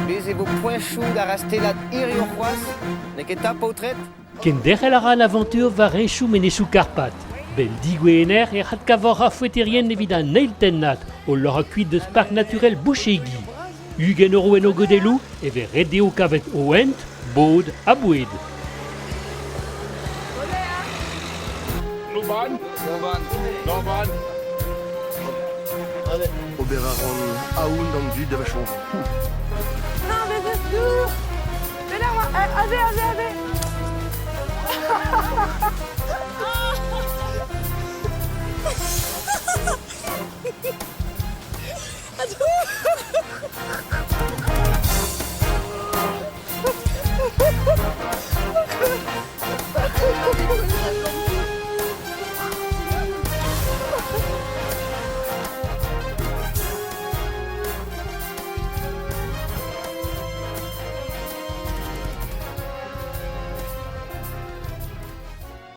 Baiser vos poings chauds à rester là irio juas, ne ket ta potret. Ken derrelara l'aventure va rechou menechou Karpat. Bel digwener e rat kavora foueterien evida neiltennat o lora kuit de parc naturel Bouchegi. Ugen oro en o godelou e ve redeo kavet oent, bod a boued. Norban. Oberaron aoun dans du de vachon. Non mais c'est sûr. Mais là moi, allez. Attends.